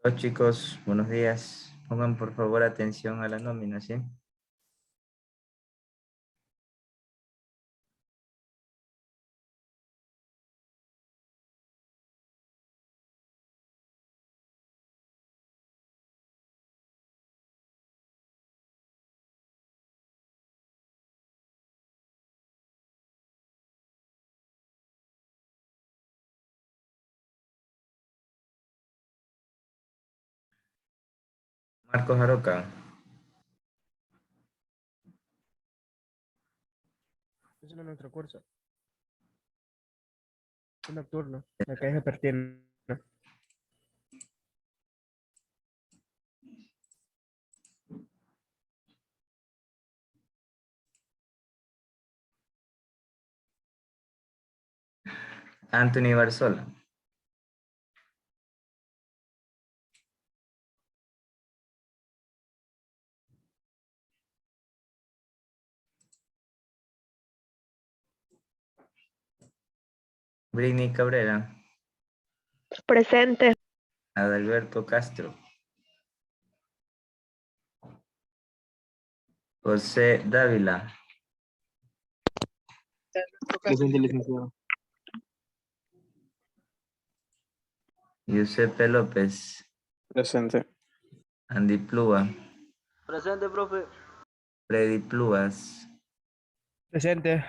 Hola chicos, buenos días. Pongan por favor atención a la nómina, ¿sí? Marcos Aroca, Ese no es nuestro curso, es nocturno. Acá es vespertino. Anthony Barzola, Britney Cabrera, Presente. Adalberto Castro, José Dávila, Presente, licenciado. Giuseppe López, Presente. Andy Plúa, Presente, profe. Freddy Plúas, Presente.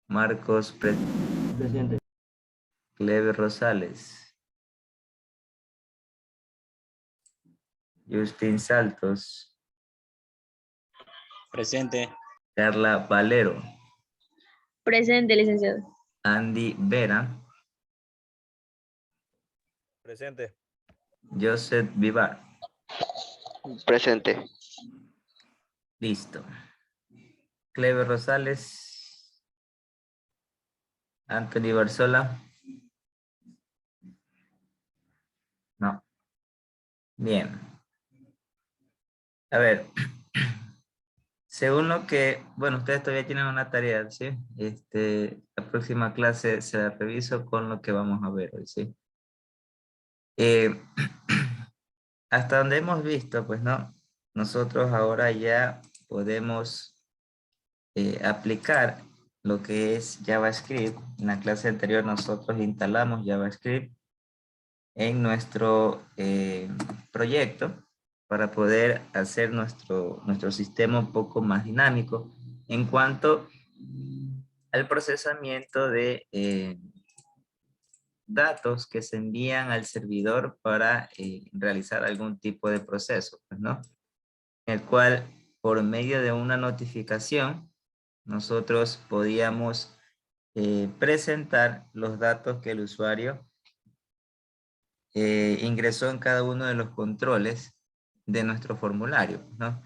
Marcos Presente. Cleber Rosales, Justin Saltos, Presente. Carla Valero, Presente, licenciado. Andy Vera, Presente. Joseph Vivar. Presente. Listo. Cleber Rosales, Anthony Barzola. No. Bien. A ver, según lo que, bueno, ustedes todavía tienen una tarea, ¿sí? La próxima clase se la reviso con lo que vamos a ver hoy, ¿sí? Eh, hasta donde hemos visto, pues, ¿no? Nosotros ahora ya podemos aplicar lo que es JavaScript. En la clase anterior nosotros instalamos JavaScript en nuestro proyecto para poder hacer nuestro sistema un poco más dinámico en cuanto al procesamiento de datos que se envían al servidor para realizar algún tipo de proceso, pues, ¿no? En el cual, por medio de una notificación, nosotros podíamos presentar los datos que el usuario ingresó en cada uno de los controles de nuestro formulario, ¿no?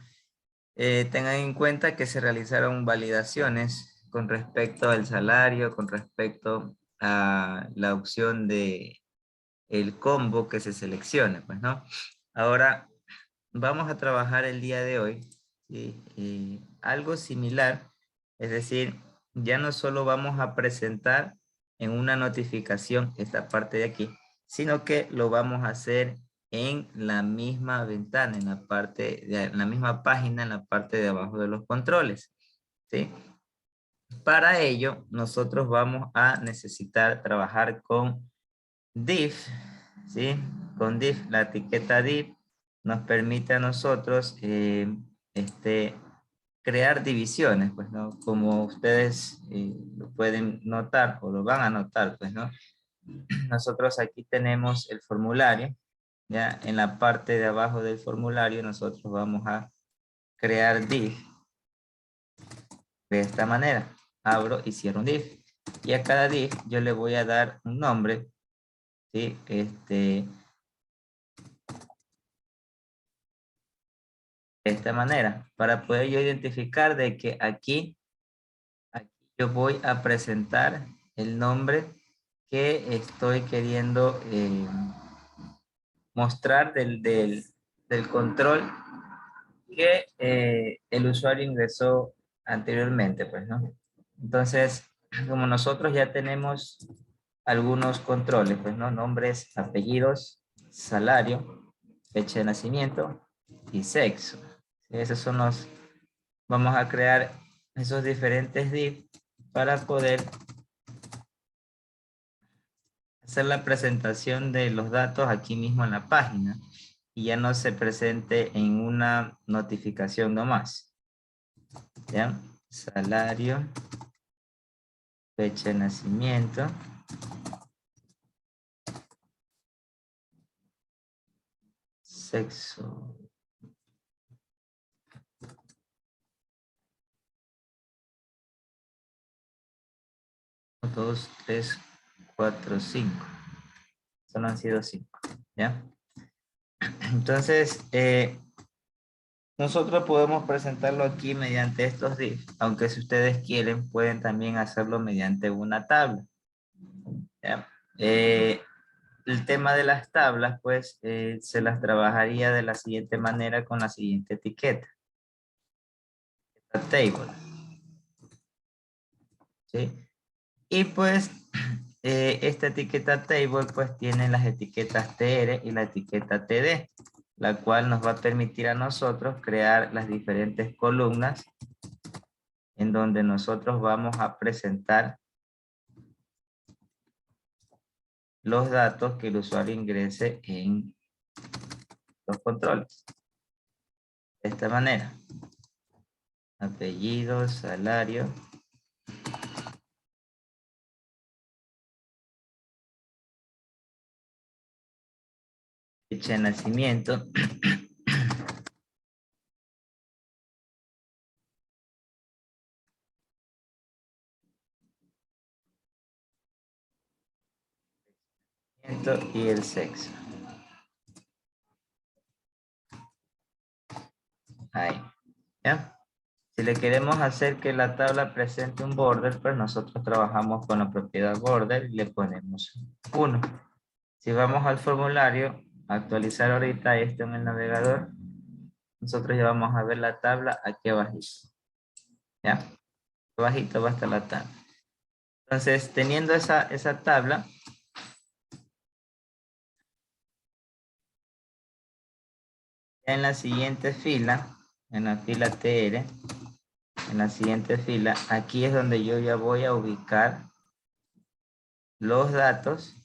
Tengan en cuenta que se realizaron validaciones con respecto al salario, con respecto a la opción de el combo que se seleccione, pues, ¿no? Ahora vamos a trabajar el día de hoy, ¿sí? Algo similar, es decir, ya no solo vamos a presentar en una notificación esta parte de aquí, sino que lo vamos a hacer en la misma ventana, en la misma página, en la parte de abajo de los controles, ¿sí? Para ello, nosotros vamos a necesitar trabajar con div, ¿sí? Con div, la etiqueta div nos permite a nosotros crear divisiones, pues, ¿no? Como ustedes lo pueden notar o lo van a notar, pues, ¿no? Nosotros aquí tenemos el formulario, ¿ya? En la parte de abajo del formulario nosotros vamos a crear div de esta manera. Abro y cierro un div. Y a cada div yo le voy a dar un nombre, ¿sí? De esta manera, para poder yo identificar de que aquí yo voy a presentar el nombre que estoy queriendo mostrar del control que el usuario ingresó anteriormente, pues, ¿no? Entonces, como nosotros ya tenemos algunos controles, pues, ¿no? Nombres, apellidos, salario. fecha de nacimiento y sexo. Esos son los, vamos a crear esos diferentes div para poder hacer la presentación de los datos aquí mismo en la página y ya no se presente en una notificación nomás. ¿Ya? Salario, fecha de nacimiento, sexo. 1, 2, 3, 4, 5. Solo han sido 5. ¿Ya? Entonces, nosotros podemos presentarlo aquí mediante estos div, aunque si ustedes quieren pueden también hacerlo mediante una tabla. ¿Ya? El tema de las tablas, pues, se las trabajaría de la siguiente manera con la siguiente etiqueta. Table. ¿Sí? Y pues, esta etiqueta table, pues, tiene las etiquetas TR y la etiqueta TD, la cual nos va a permitir a nosotros crear las diferentes columnas en donde nosotros vamos a presentar los datos que el usuario ingrese en los controles. De esta manera. Apellido, salario. Fecha de nacimiento. Y el sexo. Ahí. ¿Ya? Si le queremos hacer que la tabla presente un border, pues nosotros trabajamos con la propiedad border y le ponemos 1. Si vamos al formulario, actualizar ahorita esto en el navegador, nosotros ya vamos a ver la tabla aquí abajito. ¿Ya? Abajito va a estar la tabla. Entonces, teniendo esa tabla, en la siguiente fila, en la fila TR, en la siguiente fila, aquí es donde yo ya voy a ubicar los datos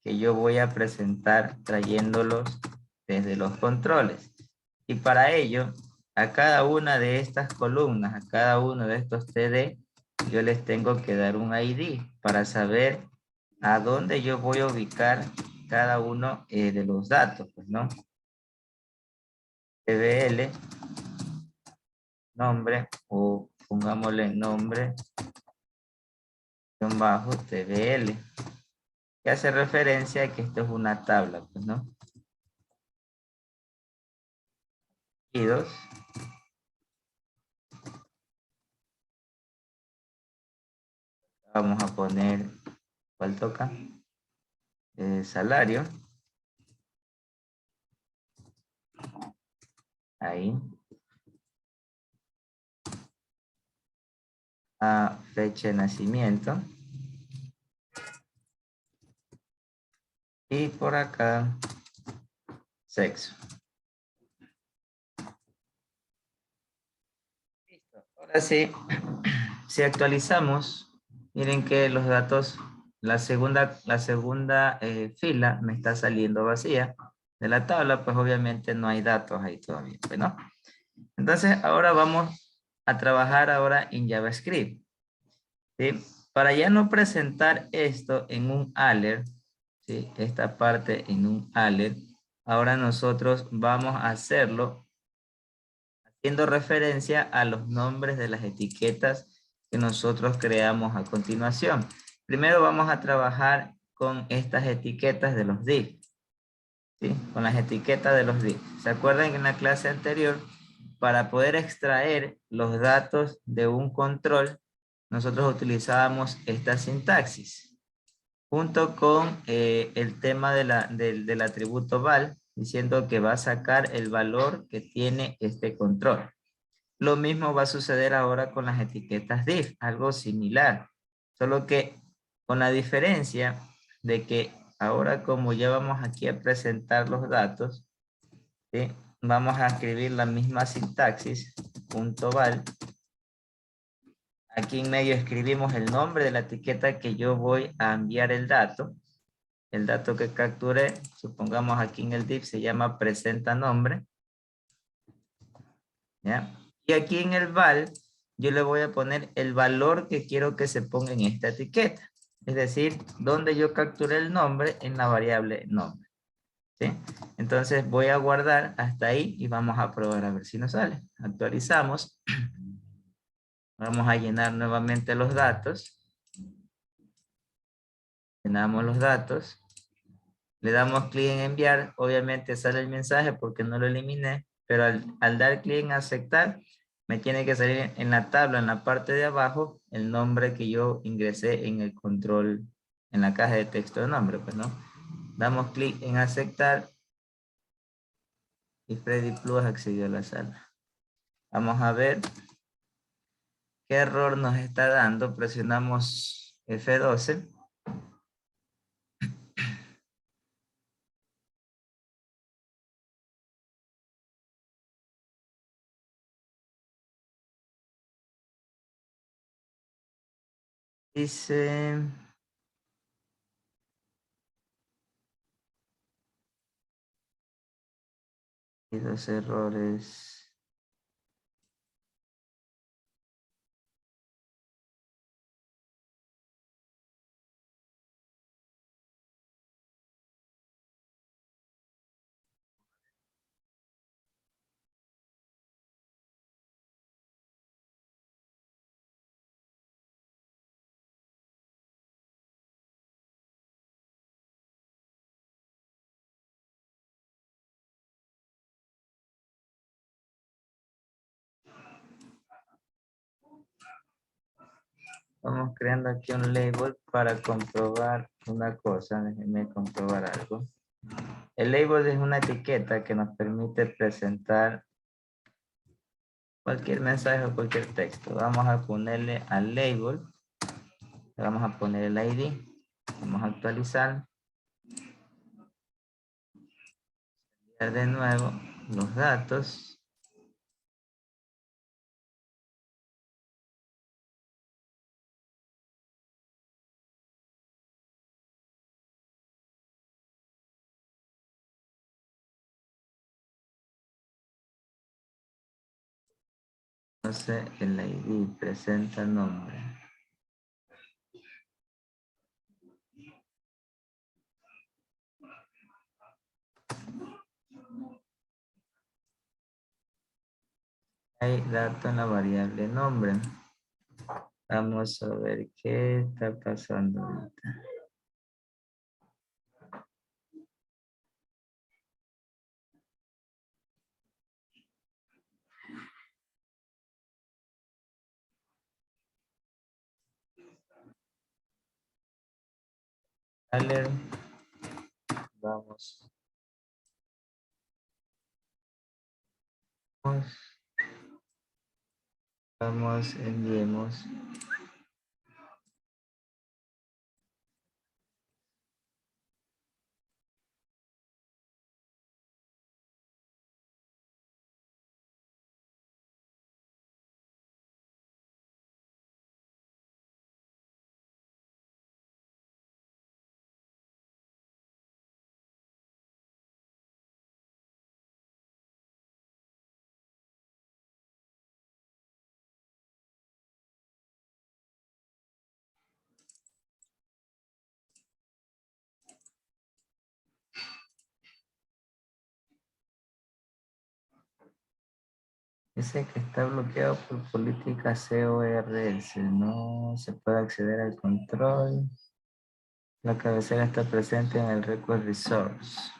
que yo voy a presentar trayéndolos desde los controles. Y para ello, a cada una de estas columnas, a cada uno de estos TD, yo les tengo que dar un ID para saber a dónde yo voy a ubicar cada uno de los datos, pues, ¿no? TBL, nombre, o pongámosle nombre, bajo TBL, que hace referencia a que esto es una tabla, pues, ¿no? Y dos. Vamos a poner, ¿cuál toca? Salario. Ahí. Fecha de nacimiento. Y por acá, sexo. Listo. Ahora sí, si actualizamos, miren que los datos, la segunda fila me está saliendo vacía de la tabla, pues obviamente no hay datos ahí todavía, ¿no? Entonces ahora vamos a trabajar ahora en JavaScript. ¿Sí? Para ya no presentar esto en un alert, ¿sí? Esta parte en un alert, ahora nosotros vamos a hacerlo haciendo referencia a los nombres de las etiquetas que nosotros creamos a continuación. Primero vamos a trabajar con estas etiquetas de los div, ¿sí? Con las etiquetas de los div. ¿Se acuerdan que en la clase anterior, para poder extraer los datos de un control, nosotros utilizábamos esta sintaxis, junto con el tema del atributo val, diciendo que va a sacar el valor que tiene este control. Lo mismo va a suceder ahora con las etiquetas div, algo similar, solo que con la diferencia de que Ahora, como ya vamos aquí a presentar los datos, ¿sí? Vamos a escribir la misma sintaxis, punto val. Aquí en medio escribimos el nombre de la etiqueta que yo voy a enviar el dato que capturé, supongamos aquí en el div se llama presenta nombre, ¿ya? Y aquí en el val, yo le voy a poner el valor que quiero que se ponga en esta etiqueta. Es decir, donde yo capturé el nombre en la variable nombre, ¿sí? Entonces voy a guardar hasta ahí y vamos a probar a ver si nos sale. Actualizamos. Vamos a llenar nuevamente los datos. Llenamos los datos. Le damos clic en enviar. Obviamente sale el mensaje porque no lo eliminé. Pero al dar clic en aceptar, me tiene que salir en la tabla, en la parte de abajo, el nombre que yo ingresé en el control, en la caja de texto de nombre, pues, ¿no? Damos clic en aceptar. Y Freddy Plus accedió a la sala. Vamos a ver qué error nos está dando. Presionamos F12. Dice... Y dos errores. Vamos creando aquí un label para comprobar una cosa. Déjenme comprobar algo. El label es una etiqueta que nos permite presentar cualquier mensaje o cualquier texto. Vamos a ponerle al label. Le vamos a poner el ID. Vamos a actualizar. De nuevo los datos. Entonces el ID presenta nombre. Hay dato en la variable nombre. Vamos a ver qué está pasando ahorita. Vale. Vamos. Vamos, enviemos. Dice que está bloqueado por política CORS. No se puede acceder al control. La cabecera está presente en el record resource.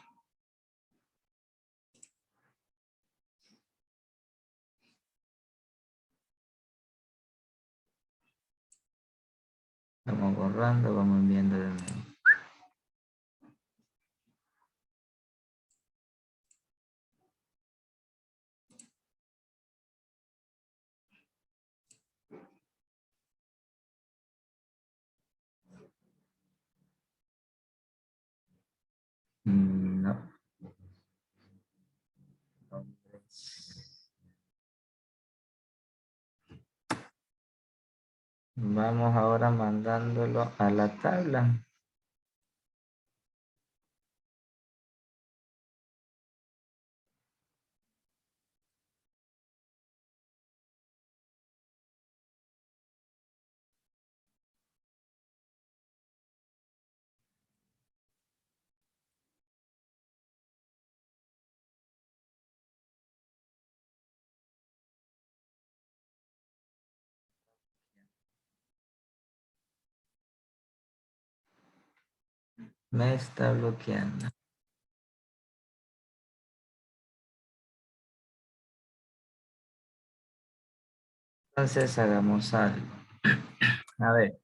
Vamos borrando, vamos enviando de nuevo. Vamos ahora mandándolo a la tabla. Me está bloqueando. Entonces hagamos algo. A ver,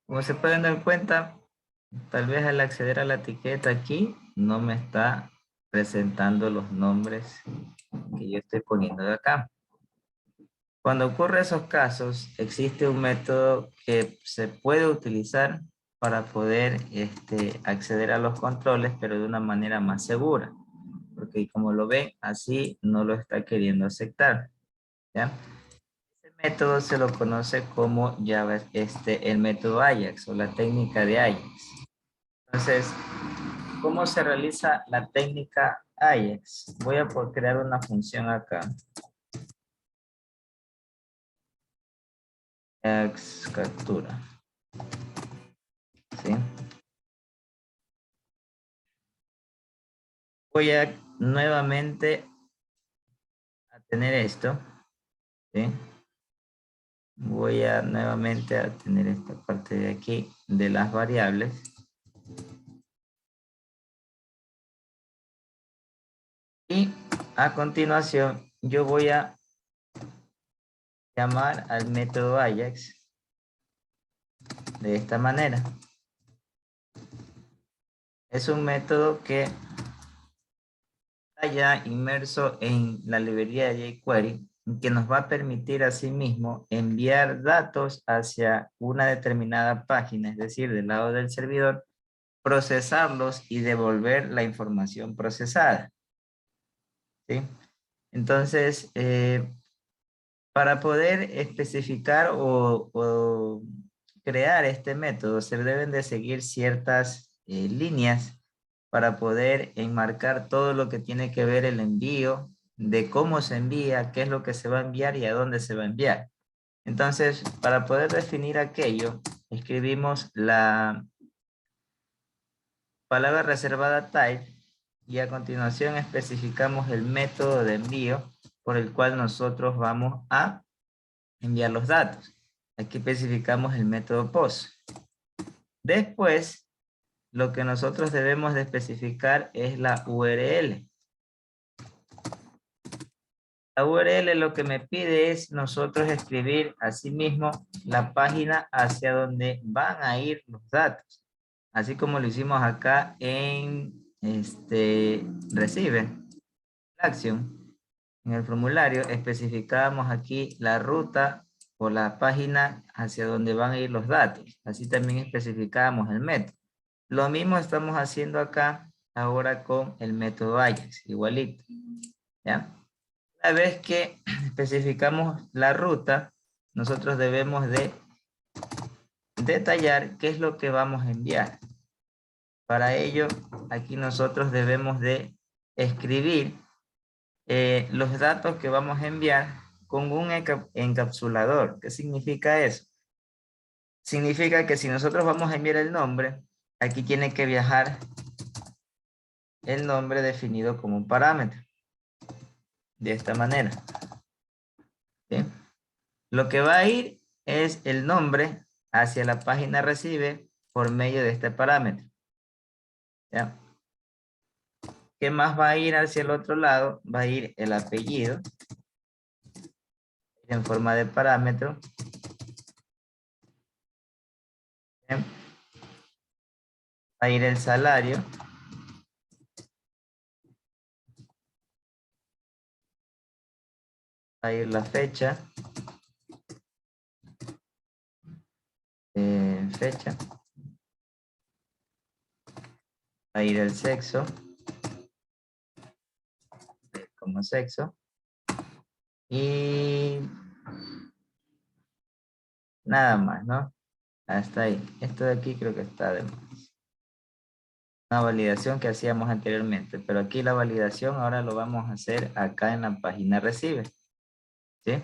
como se pueden dar cuenta, tal vez al acceder a la etiqueta aquí, no me está presentando los nombres que yo estoy poniendo de acá. Cuando ocurre esos casos, existe un método que se puede utilizar para poder acceder a los controles, pero de una manera más segura. Porque como lo ven, así no lo está queriendo aceptar. ¿Ya? Este método se lo conoce como el método Ajax o la técnica de Ajax. Entonces, ¿cómo se realiza la técnica Ajax? Voy a crear una función acá. Ajax captura. ¿Sí? Voy a nuevamente a tener esto. ¿Sí? Voy a nuevamente a tener esta parte de aquí de las variables. Y a continuación yo voy a llamar al método Ajax de esta manera. Es un método que está ya inmerso en la librería de jQuery, que nos va a permitir asimismo enviar datos hacia una determinada página, es decir, del lado del servidor, procesarlos y devolver la información procesada. ¿Sí? Entonces, para poder especificar o crear este método, se deben de seguir ciertas líneas para poder enmarcar todo lo que tiene que ver el envío, de cómo se envía, qué es lo que se va a enviar y a dónde se va a enviar. Entonces, para poder definir aquello, escribimos la palabra reservada type y a continuación especificamos el método de envío por el cual nosotros vamos a enviar los datos. Aquí especificamos el método POST. Después, lo que nosotros debemos de especificar es la URL. La URL lo que me pide es nosotros escribir asimismo la página hacia donde van a ir los datos. Así como lo hicimos acá en Recibe, Action. En el formulario especificamos aquí la ruta o la página hacia donde van a ir los datos. Así también especificamos el método. Lo mismo estamos haciendo acá ahora con el método Ajax, igualito. ¿Ya? Una vez que especificamos la ruta, nosotros debemos de detallar qué es lo que vamos a enviar. Para ello, aquí nosotros debemos de escribir los datos que vamos a enviar con un encapsulador. ¿Qué significa eso? Significa que si nosotros vamos a enviar el nombre, aquí tiene que viajar el nombre definido como un parámetro. De esta manera. ¿Sí? Lo que va a ir es el nombre hacia la página recibe por medio de este parámetro. ¿Ya? ¿Qué más va a ir hacia el otro lado? Va a ir el apellido en forma de parámetro. ¿Sí? Va a ir el salario. Va a ir la fecha. Fecha. Va a ir el sexo. Como sexo. Y Nada más, ¿no? Hasta ahí. Esto de aquí creo que está de más. Una validación que hacíamos anteriormente, pero aquí la validación ahora lo vamos a hacer acá en la página recibe. ¿Sí?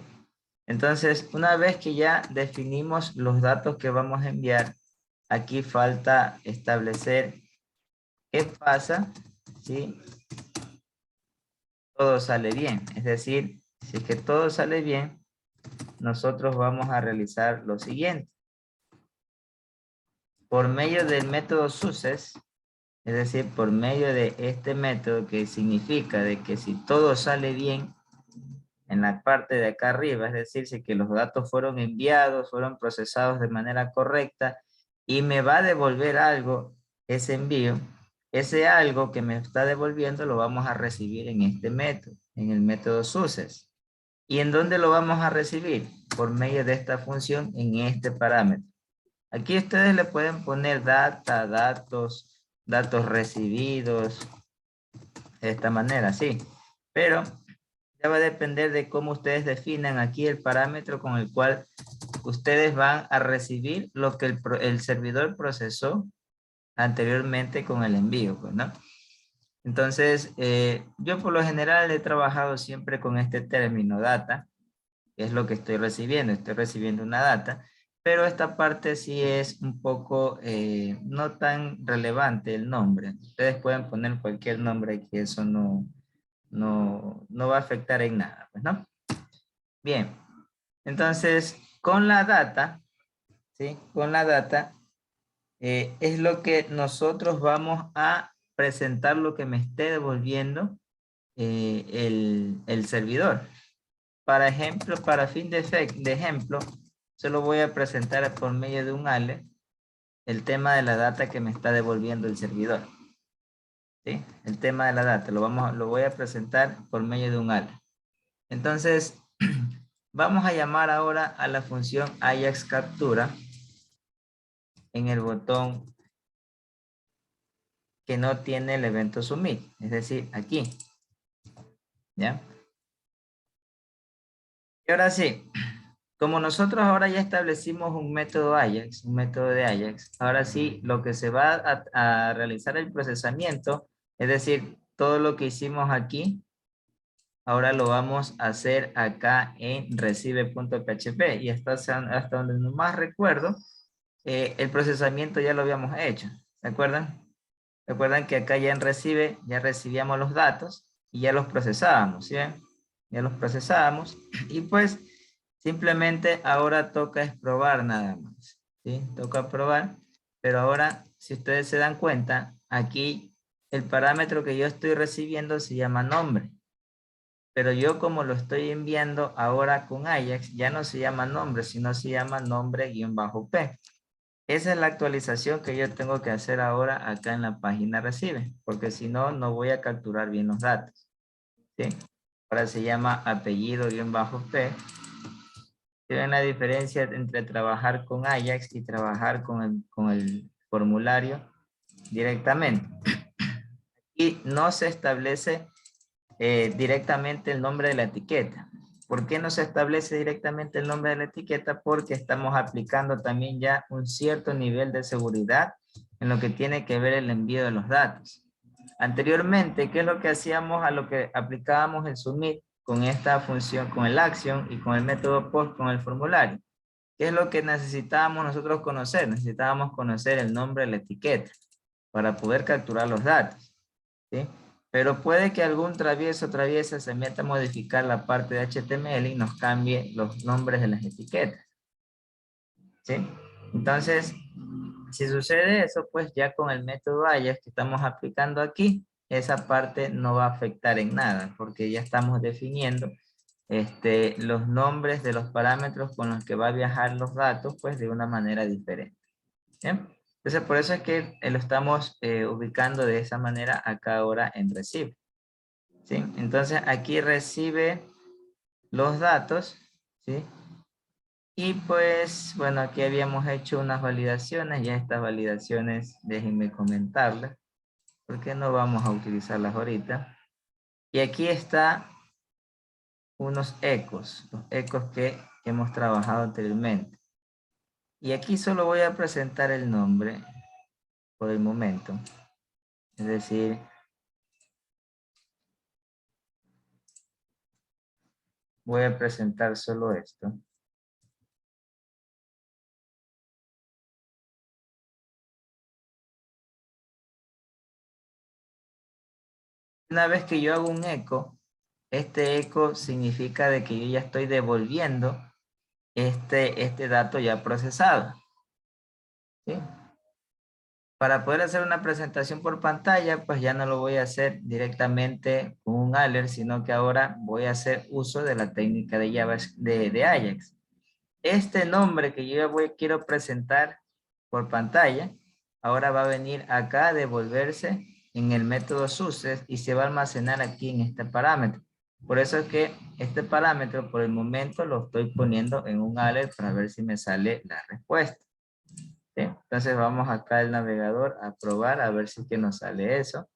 Entonces, una vez que ya definimos los datos que vamos a enviar, aquí falta establecer qué pasa si todo sale bien. Es decir, si es que todo sale bien, nosotros vamos a realizar lo siguiente. Por medio del método SUSES, es decir, por medio de este método que significa de que si todo sale bien en la parte de acá arriba, es decir, si que los datos fueron enviados, fueron procesados de manera correcta y me va a devolver algo ese envío, ese algo que me está devolviendo lo vamos a recibir en este método, en el método SUSES. ¿Y en dónde lo vamos a recibir? Por medio de esta función en este parámetro. Aquí ustedes le pueden poner data, datos, datos recibidos, de esta manera, sí. Pero ya va a depender de cómo ustedes definan aquí el parámetro con el cual ustedes van a recibir lo que el servidor procesó anteriormente con el envío, pues, ¿no? Entonces, yo por lo general he trabajado siempre con este término data, que es lo que estoy recibiendo una data, pero esta parte sí es un poco no tan relevante el nombre. Ustedes pueden poner cualquier nombre que eso no va a afectar en nada, pues, ¿no? Bien, entonces con la data, ¿sí? Con la data es lo que nosotros vamos a presentar lo que me esté devolviendo el servidor. Para ejemplo, para fin de ejemplo, solo voy a presentar por medio de un ale el tema de la data que me está devolviendo el servidor. ¿Sí? El tema de la data lo voy a presentar por medio de un ale. Entonces, vamos a llamar ahora a la función Ajax captura en el botón que no tiene el evento submit, es decir, aquí. ¿Ya? Y ahora sí, como nosotros ahora ya establecimos un método Ajax, un método de Ajax, ahora sí, lo que se va a realizar el procesamiento, es decir, todo lo que hicimos aquí, ahora lo vamos a hacer acá en recibe.php y hasta donde más recuerdo, el procesamiento ya lo habíamos hecho, ¿se acuerdan? Recuerdan que acá ya en recibe, ya recibíamos los datos y ya los procesábamos, ¿sí? Ya los procesábamos y pues simplemente ahora toca es probar nada más, ¿sí? Toca probar, pero ahora si ustedes se dan cuenta, aquí el parámetro que yo estoy recibiendo se llama nombre. Pero yo como lo estoy enviando ahora con Ajax, ya no se llama nombre, sino se llama nombre-p. Esa es la actualización que yo tengo que hacer ahora acá en la página recibe, porque si no, no voy a capturar bien los datos. ¿Sí? Ahora se llama apellido-p. ¿Ven la diferencia entre trabajar con Ajax y trabajar con el formulario directamente? Y no se establece directamente el nombre de la etiqueta. ¿Por qué no se establece directamente el nombre de la etiqueta? Porque estamos aplicando también ya un cierto nivel de seguridad en lo que tiene que ver el envío de los datos. Anteriormente, ¿qué es lo que hacíamos a lo que aplicábamos el submit con esta función, con el action y con el método post con el formulario? ¿Qué es lo que necesitábamos nosotros conocer? Necesitábamos conocer el nombre de la etiqueta para poder capturar los datos, ¿sí? Pero puede que algún travieso o traviesa se meta a modificar la parte de HTML y nos cambie los nombres de las etiquetas, ¿sí? Entonces, si sucede eso, pues ya con el método Ajax que estamos aplicando aquí, esa parte no va a afectar en nada, porque ya estamos definiendo los nombres de los parámetros con los que va a viajar los datos, pues de una manera diferente. ¿Bien? Entonces, por eso es que lo estamos ubicando de esa manera acá ahora en recibe. ¿Sí? Entonces, aquí recibe los datos, ¿sí? Y pues, bueno, aquí habíamos hecho unas validaciones, ya estas validaciones, déjenme comentarlas, porque no vamos a utilizarlas ahorita. Y aquí está unos ecos, los ecos que hemos trabajado anteriormente. Y aquí solo voy a presentar el nombre por el momento. Es decir, voy a presentar solo esto. Una vez que yo hago un eco, este eco significa de que yo ya estoy devolviendo este dato ya procesado. ¿Sí? Para poder hacer una presentación por pantalla, pues ya no lo voy a hacer directamente con un alert, sino que ahora voy a hacer uso de la técnica de de Ajax. Este nombre que yo quiero presentar por pantalla, ahora va a venir acá a devolverse en el método success y se va a almacenar aquí en este parámetro. Por eso es que este parámetro por el momento lo estoy poniendo en un alert para ver si me sale la respuesta. ¿Sí? Entonces vamos acá al navegador a probar a ver si que nos sale eso.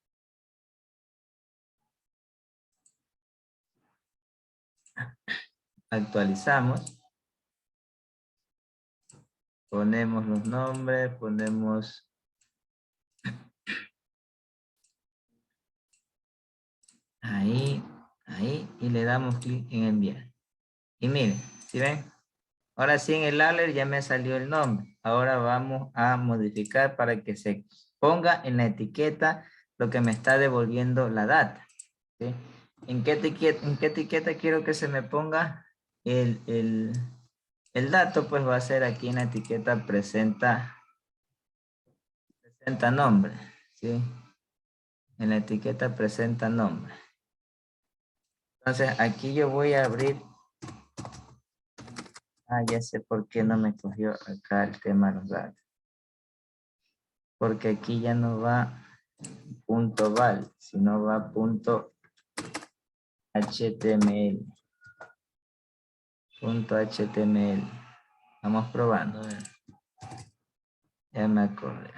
Actualizamos. Ponemos los nombres, ponemos ahí, y le damos clic en enviar. Y miren, ¿sí ven? Ahora sí en el alert ya me salió el nombre. Ahora vamos a modificar para que se ponga en la etiqueta lo que me está devolviendo la data. ¿Sí? ¿En qué etiqueta quiero que se me ponga el dato? Pues va a ser aquí en la etiqueta presenta nombre. ¿Sí? En la etiqueta presenta nombre. Entonces aquí yo voy a abrir. Ya sé por qué no me cogió acá el tema de los datos. Porque aquí ya no va punto .val, sino va punto .html. Punto .html. Vamos probando. A ver. Ya me acordé.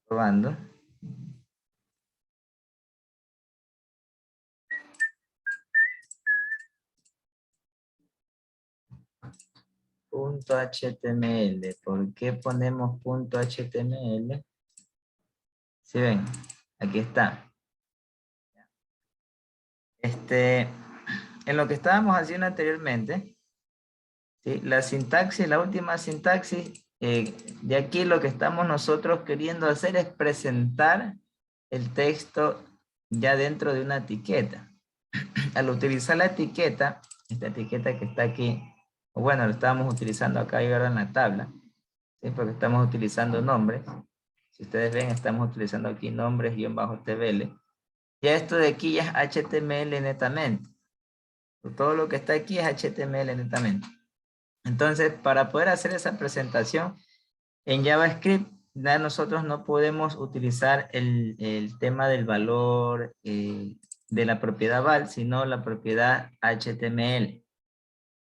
Probando. Punto .html. ¿Por qué ponemos punto .html? Si ven, aquí está. En lo que estábamos haciendo anteriormente, ¿sí? La sintaxis, la última sintaxis, de aquí lo que estamos nosotros queriendo hacer es presentar el texto ya dentro de una etiqueta. Al utilizar la etiqueta, esta etiqueta que está aquí, o bueno, lo estábamos utilizando acá y ahora en la tabla, ¿sí? Porque estamos utilizando nombres. Si ustedes ven, estamos utilizando aquí nombres-tbl. Ya esto de aquí ya es HTML netamente. Todo lo que está aquí es HTML netamente. Entonces, para poder hacer esa presentación en JavaScript, ya nosotros no podemos utilizar el tema del valor de la propiedad val, sino la propiedad HTML.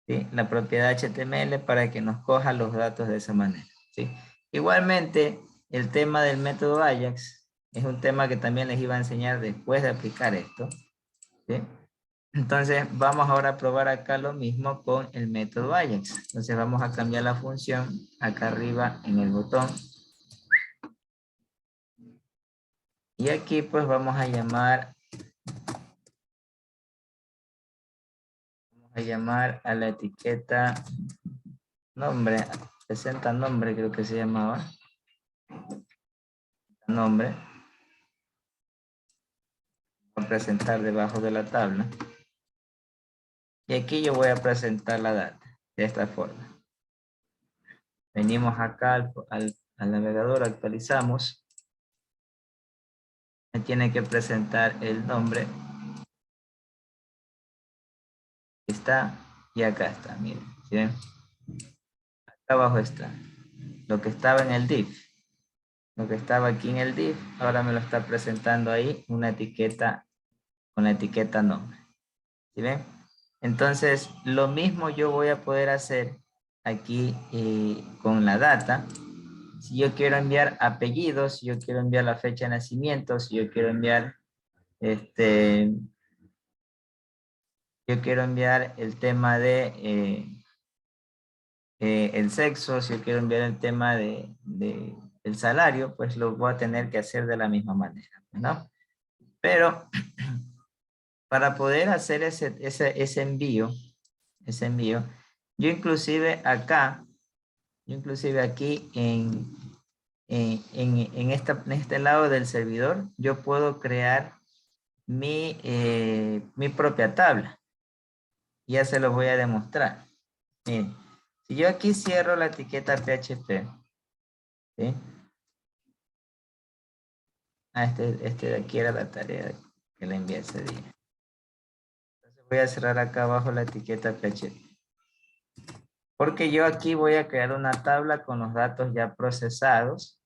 ¿Sí? La propiedad HTML para que nos coja los datos de esa manera. ¿Sí? Igualmente, el tema del método Ajax es un tema que también les iba a enseñar después de aplicar esto. ¿Sí? Entonces, vamos ahora a probar acá lo mismo con el método Ajax. Entonces, vamos a cambiar la función acá arriba en el botón. Y aquí, pues, vamos a llamar a la etiqueta nombre, presenta nombre, creo que se llamaba. Nombre. Voy a presentar debajo de la tabla. Y aquí yo voy a presentar la data de esta forma. Venimos acá al navegador, actualizamos. Me tiene que presentar el nombre. Está y acá está, miren. ¿Sí ven? Acá abajo está. Lo que estaba en el div. Lo que estaba aquí en el div, ahora me lo está presentando ahí una etiqueta con la etiqueta nombre. ¿Sí ven? Entonces, lo mismo yo voy a poder hacer aquí con la data. Si yo quiero enviar apellidos, si yo quiero enviar la fecha de nacimiento, si yo quiero enviar yo quiero enviar el tema de el sexo, si yo quiero enviar el tema el salario, pues lo voy a tener que hacer de la misma manera, ¿no? Pero para poder hacer ese envío, yo inclusive aquí en este lado del servidor, yo puedo crear mi propia tabla. Ya se lo voy a demostrar. Miren, si yo aquí cierro la etiqueta PHP, ¿sí? Este de aquí era la tarea que le envié ese día. Entonces voy a cerrar acá abajo la etiqueta PHP. Porque yo aquí voy a crear una tabla con los datos ya procesados,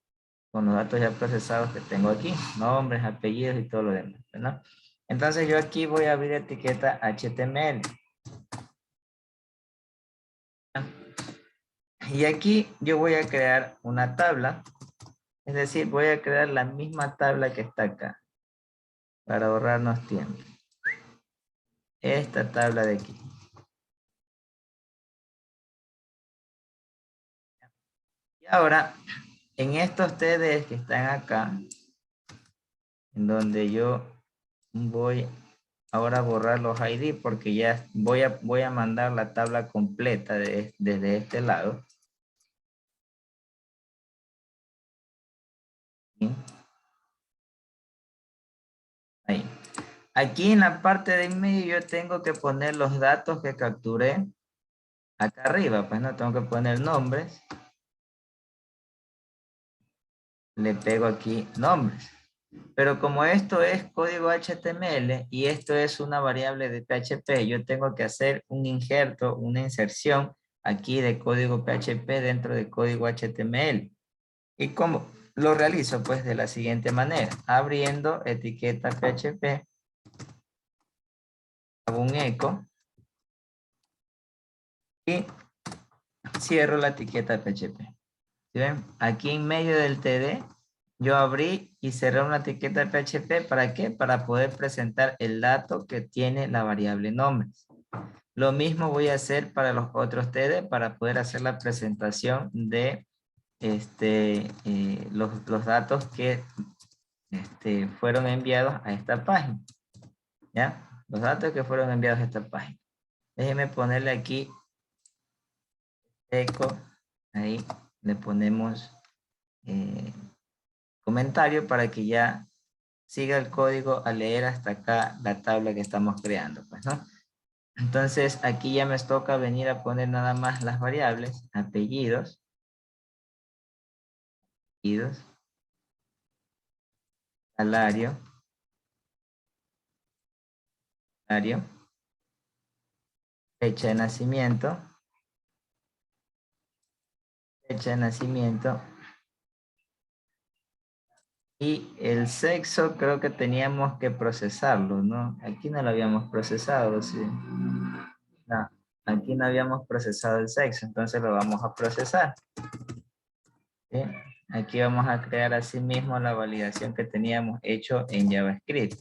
que tengo aquí, nombres, apellidos y todo lo demás, ¿no? Entonces yo aquí voy a abrir etiqueta HTML. Y aquí yo voy a crear una tabla, es decir, voy a crear la misma tabla que está acá, para ahorrarnos tiempo. Esta tabla de aquí. Y ahora, en estos TDs que están acá, en donde yo voy ahora a borrar los ID, porque ya voy a mandar la tabla completa desde este lado. ¿Sí? Ahí. Aquí en la parte de en medio yo tengo que poner los datos que capturé acá arriba, pues no tengo que poner nombres. Le pego aquí nombres. Pero como esto es código HTML y esto es una variable de PHP, yo tengo que hacer un injerto, una inserción aquí de código PHP dentro de código HTML. ¿Y cómo lo realizo? Pues de la siguiente manera, abriendo etiqueta PHP, hago un eco y cierro la etiqueta PHP. ¿Sí ven? Aquí en medio del TD, yo abrí y cerré una etiqueta PHP. ¿Para qué? Para poder presentar el dato que tiene la variable nombres. Lo mismo voy a hacer para los otros TD para poder hacer la presentación de los datos que fueron enviados a esta página. ¿Ya? Los datos que fueron enviados a esta página. Déjenme ponerle aquí eco. Ahí le ponemos comentario para que ya siga el código a leer hasta acá la tabla que estamos creando, pues, ¿no? Entonces aquí ya me toca venir a poner nada más las variables, apellidos, salario, fecha de nacimiento, y el sexo creo que teníamos que procesarlo, ¿no? Aquí no lo habíamos procesado, ¿sí? No, aquí no habíamos procesado el sexo, entonces lo vamos a procesar. ¿Sí? Aquí vamos a crear así mismo la validación que teníamos hecho en JavaScript.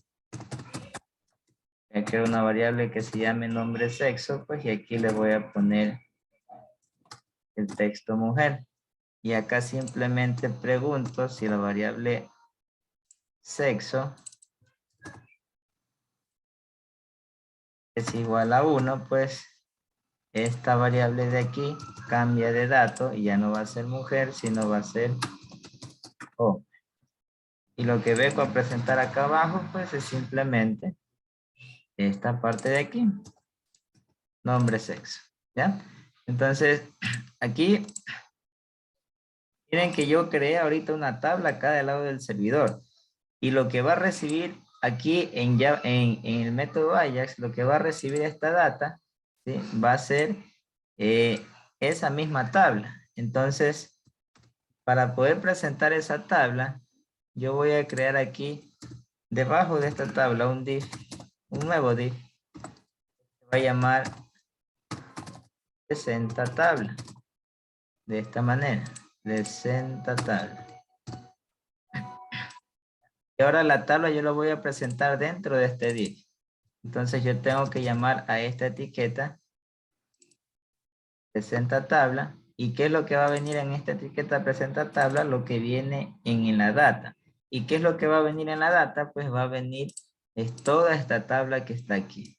Voy a crear una variable que se llame nombre sexo, pues, y aquí le voy a poner el texto mujer. Y acá simplemente pregunto si la variable sexo es igual a 1, pues esta variable de aquí cambia de dato y ya no va a ser mujer, sino va a ser hombre. Y lo que vengo a presentar acá abajo, pues es simplemente esta parte de aquí, nombre sexo, ¿ya? Entonces, aquí, miren que yo creé ahorita una tabla acá del lado del servidor. Y lo que va a recibir aquí en el método Ajax, lo que va a recibir esta data, ¿sí? Va a ser esa misma tabla. Entonces, para poder presentar esa tabla, yo voy a crear aquí, debajo de esta tabla, un div, un nuevo div. Se va a llamar presenta tabla. De esta manera, presenta tabla. Y ahora la tabla yo la voy a presentar dentro de este div. Entonces yo tengo que llamar a esta etiqueta presenta tabla. ¿Y qué es lo que va a venir en esta etiqueta presenta tabla? Lo que viene en la data. ¿Y qué es lo que va a venir en la data? Pues va a venir toda esta tabla que está aquí.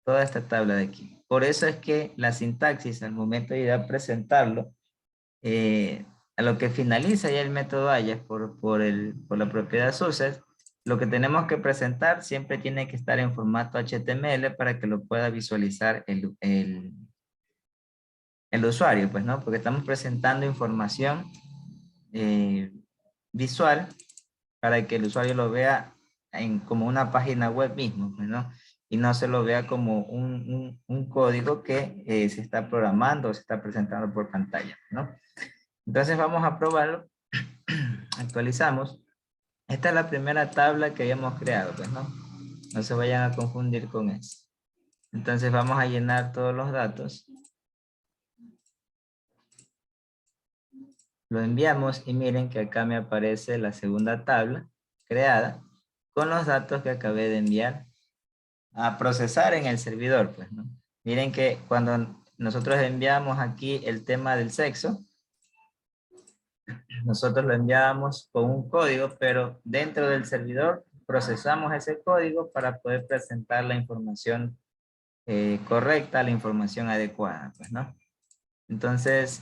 Toda esta tabla de aquí. Por eso es que la sintaxis al momento de ir a presentarlo, a lo que finaliza ya el método Ajax por la propiedad success, lo que tenemos que presentar siempre tiene que estar en formato HTML para que lo pueda visualizar el usuario, pues, ¿no? Porque estamos presentando información visual para que el usuario lo vea como una página web mismo, pues, ¿no? Y no se lo vea como un código que se está programando o se está presentando por pantalla, ¿no? Entonces vamos a probarlo. Actualizamos. Esta es la primera tabla que habíamos creado, pues, ¿no? No se vayan a confundir con eso. Entonces vamos a llenar todos los datos. Lo enviamos y miren que acá me aparece la segunda tabla creada con los datos que acabé de enviar a procesar en el servidor, pues, ¿no? Miren que cuando nosotros enviamos aquí el tema del sexo, nosotros lo enviábamos con un código, pero dentro del servidor procesamos ese código para poder presentar la información correcta, la información adecuada, pues, ¿no? Entonces,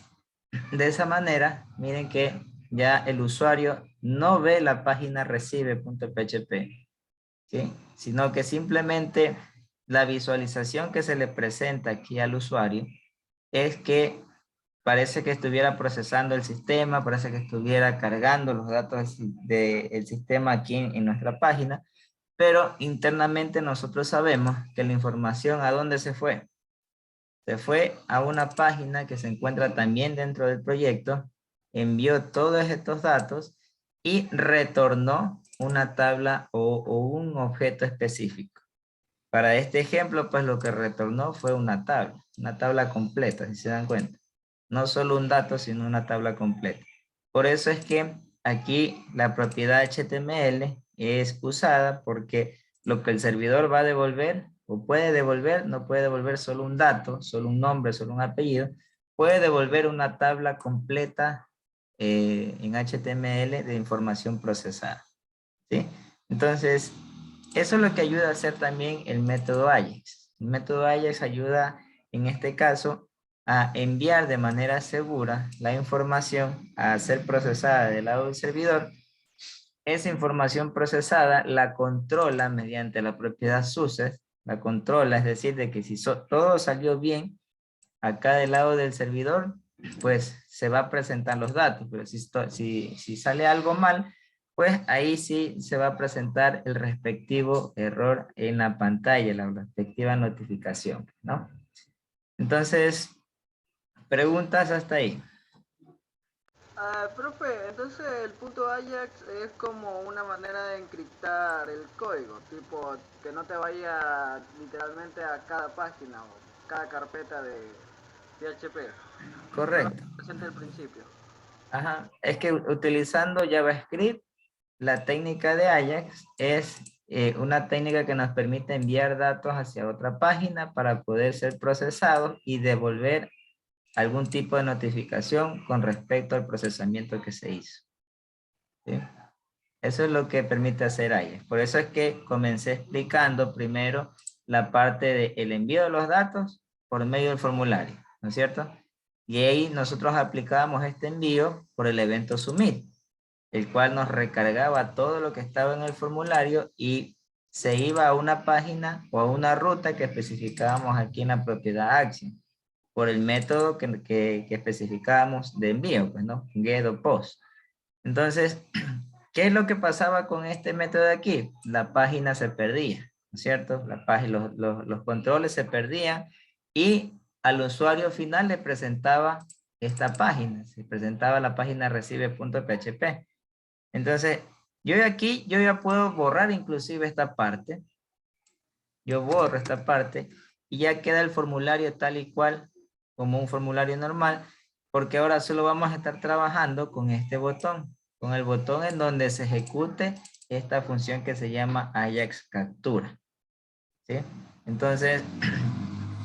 de esa manera, miren que ya el usuario no ve la página recibe.php, ¿sí? Sino que simplemente la visualización que se le presenta aquí al usuario es que parece que estuviera procesando el sistema, parece que estuviera cargando los datos del sistema aquí en nuestra página, pero internamente nosotros sabemos que la información ¿a dónde se fue? Se fue a una página que se encuentra también dentro del proyecto, envió todos estos datos y retornó una tabla o un objeto específico. Para este ejemplo, pues lo que retornó fue una tabla completa, si se dan cuenta. No solo un dato, sino una tabla completa. Por eso es que aquí la propiedad HTML es usada porque lo que el servidor va a devolver o puede devolver, no puede devolver solo un dato, solo un nombre, solo un apellido, puede devolver una tabla completa en HTML de información procesada, ¿sí? Entonces, eso es lo que ayuda a hacer también el método Ajax. El método Ajax ayuda, en este caso, a enviar de manera segura la información a ser procesada del lado del servidor. Esa información procesada la controla mediante la propiedad success, la controla, es decir, de que si todo salió bien, acá del lado del servidor, pues se va a presentar los datos, pero si sale algo mal, pues ahí sí se va a presentar el respectivo error en la pantalla, la respectiva notificación, ¿no? Entonces, preguntas hasta ahí. Profe, entonces el punto Ajax es como una manera de encriptar el código, tipo que no te vaya literalmente a cada página o cada carpeta de PHP. Correcto. Presente el principio. Ajá. Es que utilizando JavaScript, la técnica de Ajax es una técnica que nos permite enviar datos hacia otra página para poder ser procesados y devolver algún tipo de notificación con respecto al procesamiento que se hizo, ¿sí? Eso es lo que permite hacer Ajax. Por eso es que comencé explicando primero la parte del envío de los datos por medio del formulario, ¿no es cierto? Y ahí nosotros aplicábamos este envío por el evento submit, el cual nos recargaba todo lo que estaba en el formulario y se iba a una página o a una ruta que especificábamos aquí en la propiedad action, por el método que especificábamos de envío, pues, ¿no? Get o post. Entonces, ¿qué es lo que pasaba con este método de aquí? La página se perdía, ¿no es cierto? La página, los controles se perdían y al usuario final le presentaba esta página, se presentaba la página recibe.php. Entonces, yo aquí, yo ya puedo borrar inclusive esta parte. Yo borro esta parte y ya queda el formulario tal y cual como un formulario normal, porque ahora solo vamos a estar trabajando con este botón, con el botón en donde se ejecute esta función que se llama Ajax captura, ¿sí? Entonces,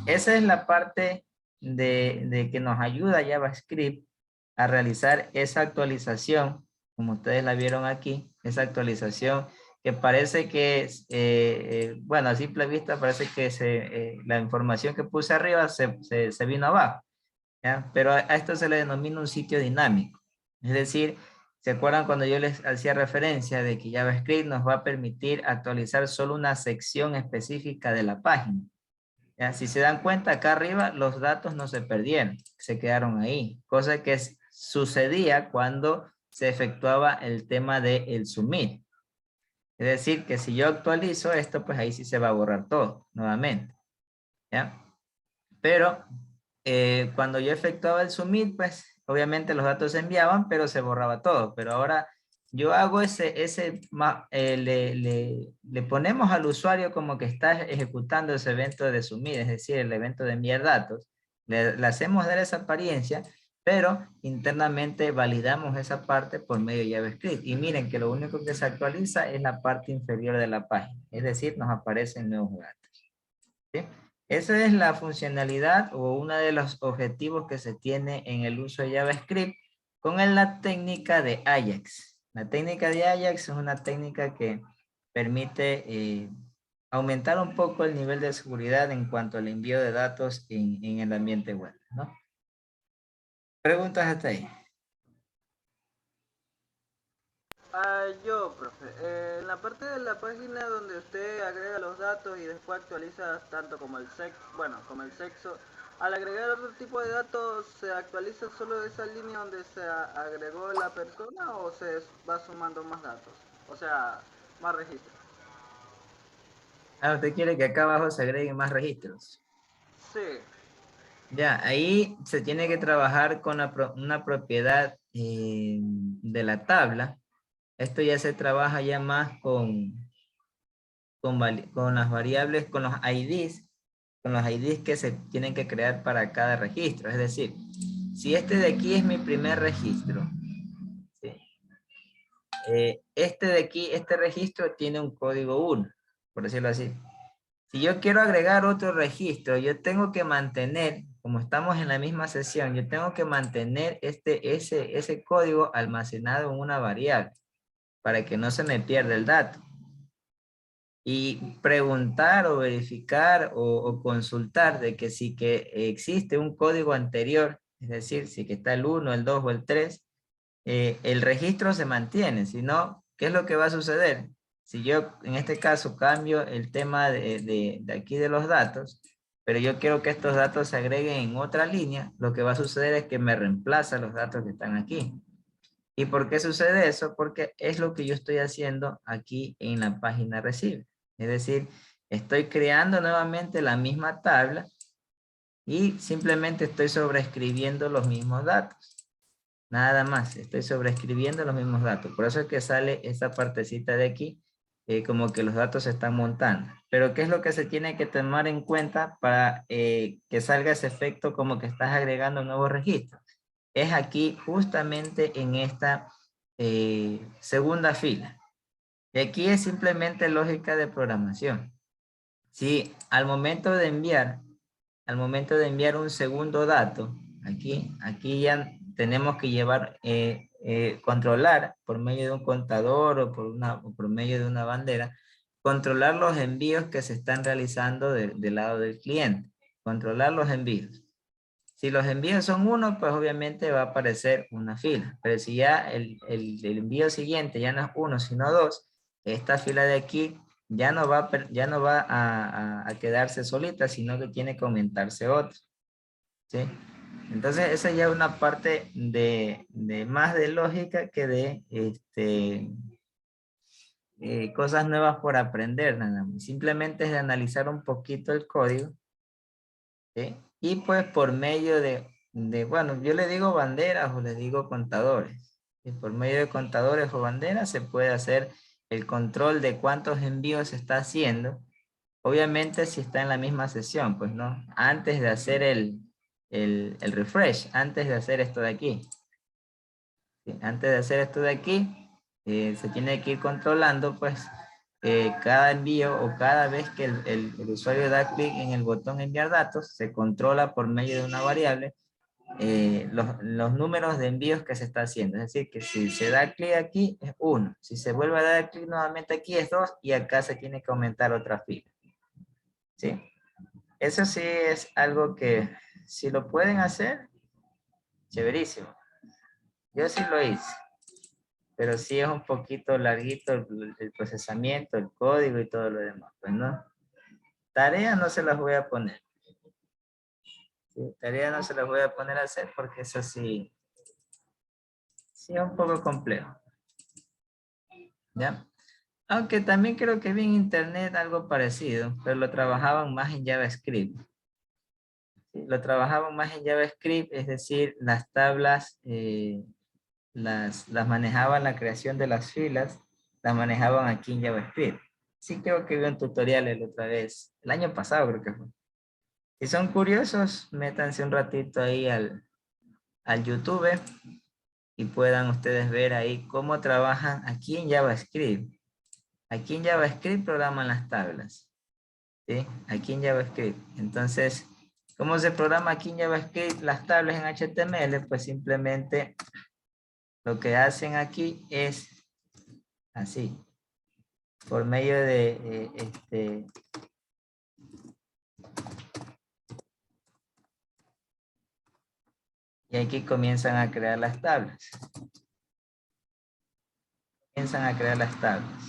esa es la parte de que nos ayuda JavaScript a realizar esa actualización, como ustedes la vieron aquí, esa actualización que parece que, bueno, a simple vista parece que la información que puse arriba se vino abajo, ¿ya? Pero a esto se le denomina un sitio dinámico. Es decir, ¿se acuerdan cuando yo les hacía referencia de que JavaScript nos va a permitir actualizar solo una sección específica de la página? ¿Ya? Si se dan cuenta, acá arriba los datos no se perdieron, se quedaron ahí. Cosa que sucedía cuando se efectuaba el tema del submit. Es decir, que si yo actualizo esto, pues ahí sí se va a borrar todo nuevamente. ¿Ya? Pero cuando yo efectuaba el submit, pues obviamente los datos se enviaban, pero se borraba todo. Pero ahora yo hago le ponemos al usuario como que está ejecutando ese evento de submit, es decir, el evento de enviar datos. Le hacemos dar esa apariencia, pero internamente validamos esa parte por medio de JavaScript. Y miren que lo único que se actualiza es la parte inferior de la página, es decir, nos aparecen nuevos datos. ¿Sí? Esa es la funcionalidad o uno de los objetivos que se tiene en el uso de JavaScript con la técnica de Ajax. La técnica de Ajax es una técnica que permite aumentar un poco el nivel de seguridad en cuanto al envío de datos en el ambiente web, ¿no? ¿Preguntas hasta ahí? Profe, en la parte de la página donde usted agrega los datos y después actualiza tanto como el sexo, como el sexo, al agregar otro tipo de datos, ¿se actualiza solo esa línea donde se agregó la persona o se va sumando más datos? O sea, más registros. Ah, ¿usted quiere que acá abajo se agreguen más registros? Sí. Ya, ahí se tiene que trabajar con una propiedad de la tabla. Esto ya se trabaja ya más con las variables, con los IDs que se tienen que crear para cada registro. Es decir, si este de aquí es mi primer registro, ¿sí? Este de aquí, este registro tiene un código 1, por decirlo así. Si yo quiero agregar otro registro, yo tengo que mantener, como estamos en la misma sesión, yo tengo que mantener ese código almacenado en una variable para que no se me pierda el dato. Y preguntar o verificar o consultar de que si que existe un código anterior, es decir, si que está el 1, el 2 o el 3, el registro se mantiene. Si no, ¿qué es lo que va a suceder? Si yo en este caso cambio el tema de aquí de los datos, pero yo quiero que estos datos se agreguen en otra línea, lo que va a suceder es que me reemplaza los datos que están aquí. ¿Y por qué sucede eso? Porque es lo que yo estoy haciendo aquí en la página recibe. Es decir, estoy creando nuevamente la misma tabla y simplemente estoy sobreescribiendo los mismos datos. Nada más, estoy sobreescribiendo los mismos datos. Por eso es que sale esta partecita de aquí, como que los datos se están montando. Pero ¿qué es lo que se tiene que tomar en cuenta para que salga ese efecto como que estás agregando nuevos registros? Es aquí justamente en esta segunda fila. Y aquí es simplemente lógica de programación. Si al momento de enviar un segundo dato, aquí ya tenemos que llevar, controlar por medio de un contador o por medio de una bandera, controlar los envíos que se están realizando del lado del cliente. Controlar los envíos. Si los envíos son uno, pues obviamente va a aparecer una fila. Pero si ya el envío siguiente ya no es uno, sino dos, esta fila de aquí ya no va a quedarse solita, sino que tiene que aumentarse otro. ¿Sí? Entonces esa ya es una parte de más de lógica que de cosas nuevas por aprender. Nada más. Simplemente es de analizar un poquito el código. ¿Sí? Y pues por medio bueno, yo le digo banderas o le digo contadores. Y por medio de contadores o banderas se puede hacer el control de cuántos envíos se está haciendo. Obviamente si está en la misma sesión, pues no. Antes de hacer el refresh, antes de hacer esto de aquí. ¿Sí? Antes de hacer esto de aquí, se tiene que ir controlando pues cada envío o cada vez que el usuario da clic en el botón enviar datos, se controla por medio de una variable los números de envíos que se está haciendo. Es decir, que si se da clic aquí es 1, si se vuelve a dar clic nuevamente aquí es 2 y acá se tiene que aumentar otra fila. ¿Sí? Eso sí es algo que si lo pueden hacer, chéverísimo. Yo sí lo hice. Pero sí es un poquito larguito el procesamiento, el código y todo lo demás. Pues no. Tareas no se las voy a poner. ¿Sí? Tareas no se las voy a poner a hacer porque eso sí es un poco complejo. ¿Ya? Aunque también creo que vi en internet algo parecido, pero lo trabajaban más en JavaScript. ¿Sí? Lo trabajaban más en JavaScript, es decir, las tablas las manejaban, la creación de las filas, las manejaban aquí en JavaScript. Sí creo que vi un tutorial la otra vez, el año pasado creo que fue. Si son curiosos, métanse un ratito ahí al YouTube y puedan ustedes ver ahí cómo trabajan aquí en JavaScript. Aquí en JavaScript programan las tablas. ¿Sí? Aquí en JavaScript. Entonces, ¿cómo se programa aquí en JavaScript las tablas en HTML? Pues simplemente lo que hacen aquí es así. Por medio de y aquí comienzan a crear las tablas. Comienzan a crear las tablas.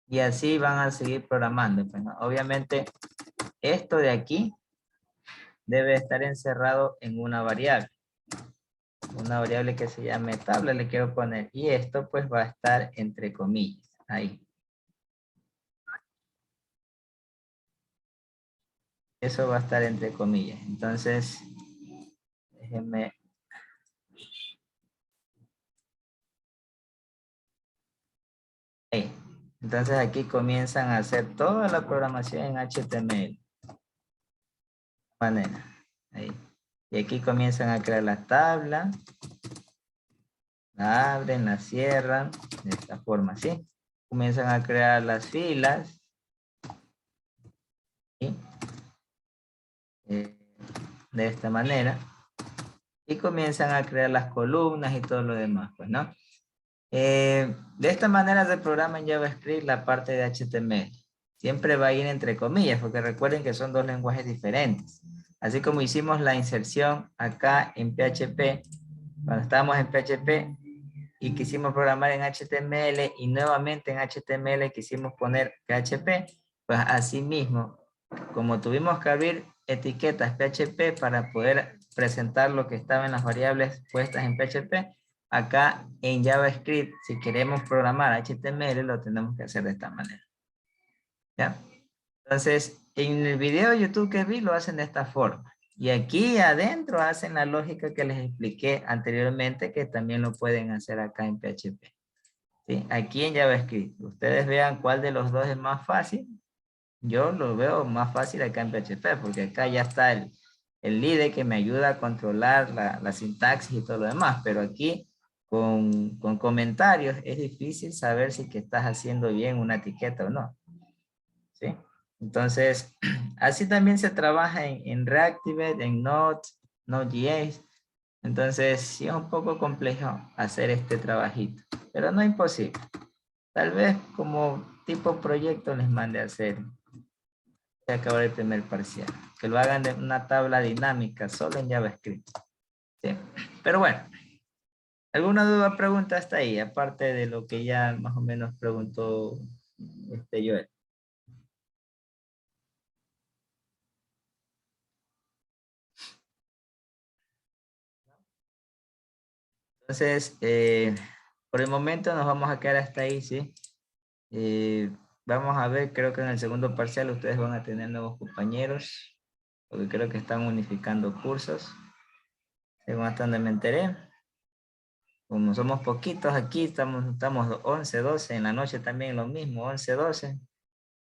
Y así van a seguir programando. Pues, ¿no? Obviamente, esto de aquí debe estar encerrado en una variable. Una variable que se llame tabla le quiero poner. Y esto pues va a estar entre comillas. Ahí. Eso va a estar entre comillas. Entonces, déjenme. Ahí. Entonces aquí comienzan a hacer toda la programación en HTML. De manera. Ahí. Y aquí comienzan a crear la tabla. La abren, la cierran. De esta forma, ¿sí? Comienzan a crear las filas. ¿Sí? De esta manera. Y comienzan a crear las columnas y todo lo demás, pues, ¿no? De esta manera se programa en JavaScript la parte de HTML. Siempre va a ir entre comillas, porque recuerden que son dos lenguajes diferentes. Así como hicimos la inserción acá en PHP, cuando estábamos en PHP y quisimos programar en HTML y nuevamente en HTML quisimos poner PHP, pues así mismo, como tuvimos que abrir etiquetas PHP para poder presentar lo que estaba en las variables puestas en PHP, acá en JavaScript, si queremos programar HTML, lo tenemos que hacer de esta manera. ¿Ya? Entonces, en el video de YouTube que vi, lo hacen de esta forma. Y aquí adentro hacen la lógica que les expliqué anteriormente, que también lo pueden hacer acá en PHP. ¿Sí? Aquí en JavaScript. Ustedes vean cuál de los dos es más fácil. Yo lo veo más fácil acá en PHP, porque acá ya está el IDE que me ayuda a controlar la sintaxis y todo lo demás. Pero aquí, con comentarios, es difícil saber si que estás haciendo bien una etiqueta o no. ¿Sí? Entonces, así también se trabaja en Reactivate, en Node.js. Entonces, sí es un poco complejo hacer este trabajito, pero no imposible. Tal vez como tipo proyecto les mande a hacer. Se acabó el primer parcial. Que lo hagan de una tabla dinámica, solo en JavaScript. ¿Sí? Pero bueno, ¿alguna duda o pregunta hasta ahí? Aparte de lo que ya más o menos preguntó Joel. Entonces, por el momento nos vamos a quedar hasta ahí, ¿sí? Vamos a ver, creo que en el segundo parcial ustedes van a tener nuevos compañeros, porque creo que están unificando cursos, según hasta donde me enteré. Como somos poquitos aquí, estamos 11, 12, en la noche también lo mismo, 11, 12,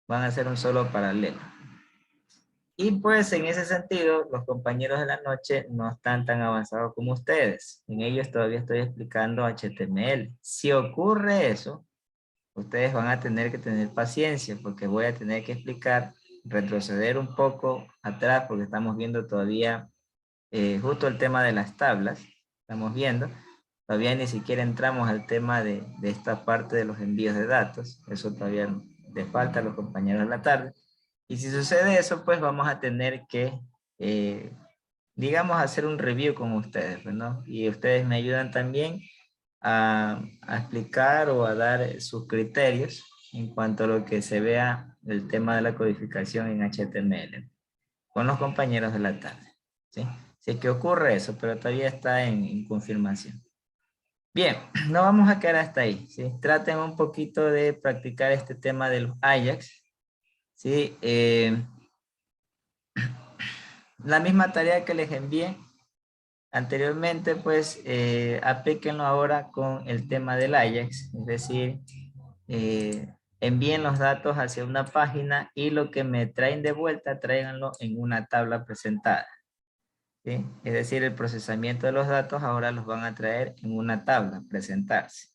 van a ser un solo paralelo. Y pues en ese sentido, los compañeros de la noche no están tan avanzados como ustedes. En ellos todavía estoy explicando HTML. Si ocurre eso, Ustedes van a tener que tener paciencia porque voy a tener que explicar, retroceder un poco atrás porque estamos viendo todavía justo el tema de las tablas. Estamos viendo. Todavía ni siquiera entramos al tema de esta parte de los envíos de datos. Eso todavía le falta a los compañeros de la tarde. Y si sucede eso, pues vamos a tener que, digamos, hacer un review con ustedes, ¿no? Y ustedes me ayudan también a explicar o a dar sus criterios en cuanto a lo que se vea el tema de la codificación en HTML con los compañeros de la tarde, ¿sí? Sí que ocurre eso, pero todavía está en confirmación. Bien, no vamos a quedar hasta ahí, ¿sí? Traten un poquito de practicar este tema de los Ajax, ¿sí? La misma tarea que les envié anteriormente, pues aplíquenlo ahora con el tema del Ajax, es decir, envíen los datos hacia una página y lo que me traen de vuelta, tráiganlo en una tabla presentada. ¿Sí? Es decir, el procesamiento de los datos ahora los van a traer en una tabla, presentarse.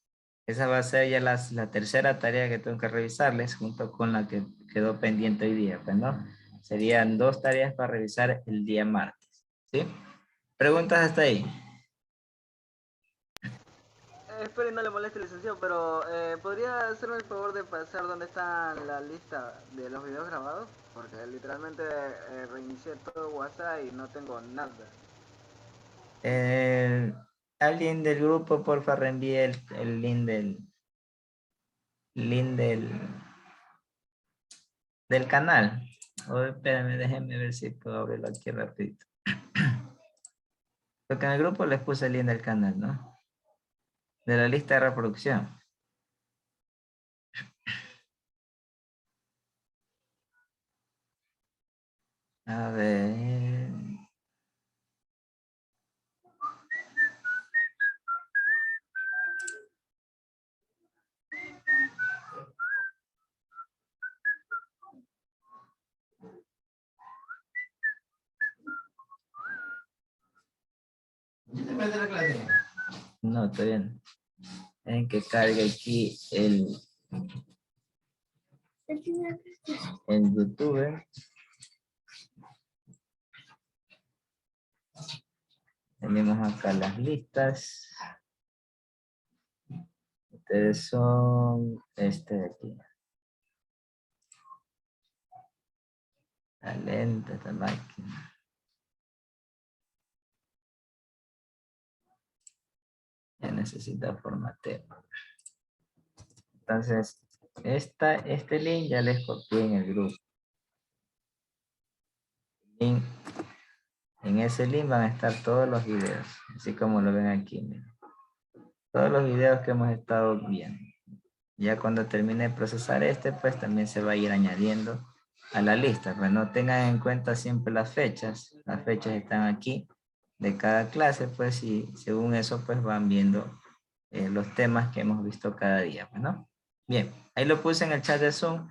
Esa va a ser ya la tercera tarea que tengo que revisarles junto con la que quedó pendiente hoy día, pues, ¿no? Serían 2 tareas para revisar el día martes, ¿sí? ¿Preguntas hasta ahí? Espero y no le moleste, licenciado, pero ¿podría hacerme el favor de pasar donde está la lista de los videos grabados? Porque literalmente reinicié todo WhatsApp y no tengo nada. Alguien del grupo, porfa, reenvíe el link del canal. O espérame, déjenme ver si puedo abrirlo aquí rapidito. Porque en el grupo les puse el link del canal, ¿no? De la lista de reproducción. A ver. No, todavía no. En que cargue aquí el YouTube. Tenemos acá las listas. Ustedes son este de aquí. Está lenta esta máquina. Ya necesita formateo. Entonces, este link ya les copié en el grupo. En ese link van a estar todos los videos, así como lo ven aquí. Miren. Todos los videos que hemos estado viendo. Ya cuando termine de procesar este, pues también se va a ir añadiendo a la lista. Pues no tengan en cuenta siempre las fechas. Las fechas están aquí de cada clase, pues y según eso, pues van viendo los temas que hemos visto cada día, pues, ¿no? Bien, ahí lo puse en el chat de Zoom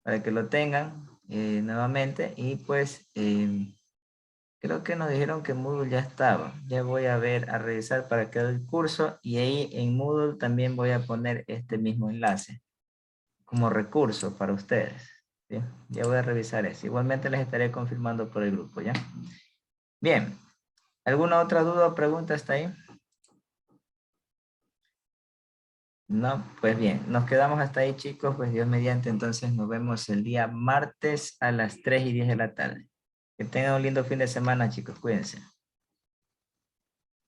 para que lo tengan nuevamente y pues creo que nos dijeron que Moodle ya estaba. Ya voy a ver, a revisar para que el curso y ahí en Moodle también voy a poner este mismo enlace como recurso para ustedes. ¿Sí? Ya voy a revisar eso. Igualmente les estaré confirmando por el grupo, ¿ya? Bien. ¿Alguna otra duda o pregunta hasta ahí? No, pues bien, nos quedamos hasta ahí, chicos, pues Dios mediante, entonces nos vemos el día martes a las 3:10 de la tarde. Que tengan un lindo fin de semana, chicos, cuídense.